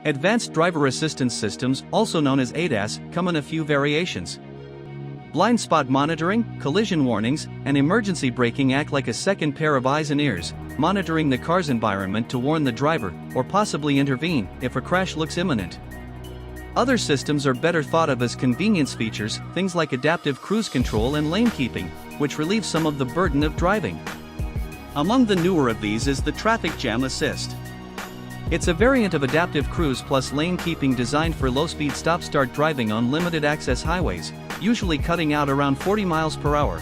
Advanced driver assistance systems, also known as ADAS, come in a few variations. Blind spot monitoring, collision warnings, and emergency braking act like a second pair of eyes and ears, monitoring the car's environment to warn the driver, or possibly intervene, if a crash looks imminent. Other systems are better thought of as convenience features, things like adaptive cruise control and lane keeping, which relieve some of the burden of driving. Among the newer of these is the Traffic Jam Assist. It's a variant of adaptive cruise plus lane keeping designed for low-speed stop-start driving on limited-access highways, usually cutting out around 40 miles per hour.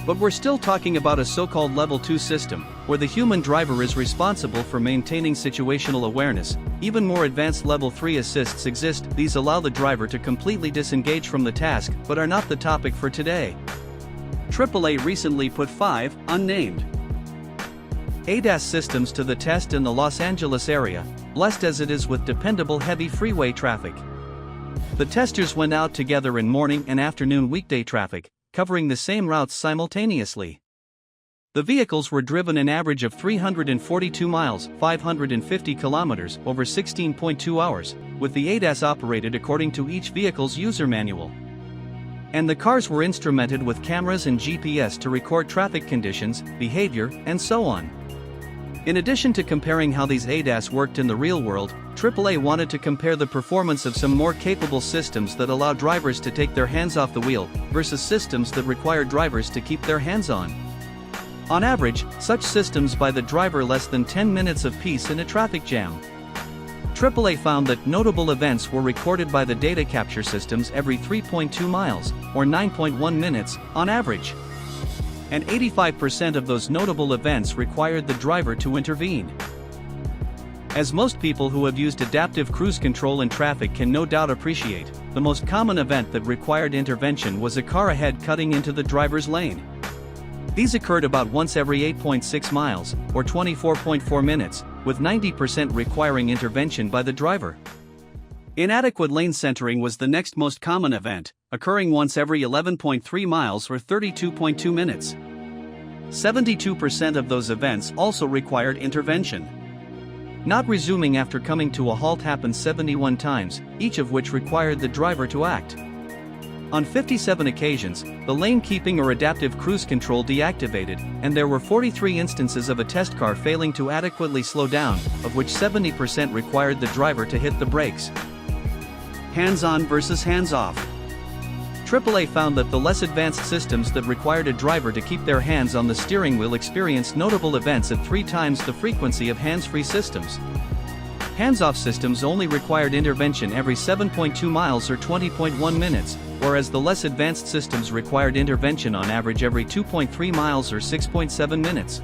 But we're still talking about a so-called Level 2 system, where the human driver is responsible for maintaining situational awareness. Even more advanced Level 3 assists exist. These allow the driver to completely disengage from the task, but are not the topic for today. AAA recently put 5 unnamed ADAS systems to the test in the Los Angeles area, blessed as it is with dependable heavy freeway traffic. The testers went out together in morning and afternoon weekday traffic, covering the same routes simultaneously. The vehicles were driven an average of 342 miles, 550 kilometers, over 16.2 hours, with the ADAS operated according to each vehicle's user manual. And the cars were instrumented with cameras and GPS to record traffic conditions, behavior, and so on. In addition to comparing how these ADAS worked in the real world, AAA wanted to compare the performance of some more capable systems that allow drivers to take their hands off the wheel, versus systems that require drivers to keep their hands on. On average, such systems buy the driver less than 10 minutes of peace in a traffic jam. AAA found that notable events were recorded by the data capture systems every 3.2 miles, or 9.1 minutes, on average. And 85% of those notable events required the driver to intervene. As most people who have used adaptive cruise control in traffic can no doubt appreciate, the most common event that required intervention was a car ahead cutting into the driver's lane. These occurred about once every 8.6 miles, or 24.4 minutes, with 90% requiring intervention by the driver. Inadequate lane centering was the next most common event, occurring once every 11.3 miles or 32.2 minutes. 72% of those events also required intervention. Not resuming after coming to a halt happened 71 times, each of which required the driver to act. On 57 occasions, the lane keeping or adaptive cruise control deactivated, and there were 43 instances of a test car failing to adequately slow down, of which 70% required the driver to hit the brakes. Hands-on versus hands-off. AAA found that the less advanced systems that required a driver to keep their hands on the steering wheel experienced notable events at 3 times the frequency of hands-free systems. Hands-off systems only required intervention every 7.2 miles or 20.1 minutes, whereas the less advanced systems required intervention on average every 2.3 miles or 6.7 minutes.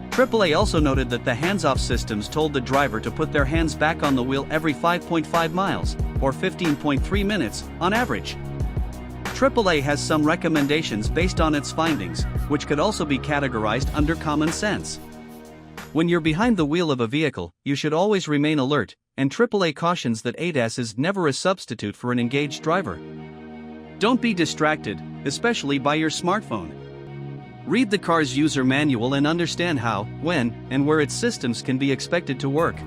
AAA also noted that the hands-off systems told the driver to put their hands back on the wheel every 5.5 miles, or 15.3 minutes, on average. AAA has some recommendations based on its findings, which could also be categorized under common sense. When you're behind the wheel of a vehicle, you should always remain alert, and AAA cautions that ADAS is never a substitute for an engaged driver. Don't be distracted, especially by your smartphone. Read the car's user manual and understand how, when, and where its systems can be expected to work.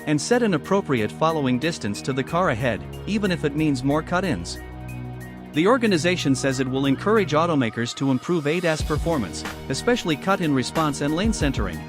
And set an appropriate following distance to the car ahead, even if it means more cut-ins. The organization says it will encourage automakers to improve ADAS performance, especially cut-in response and lane centering.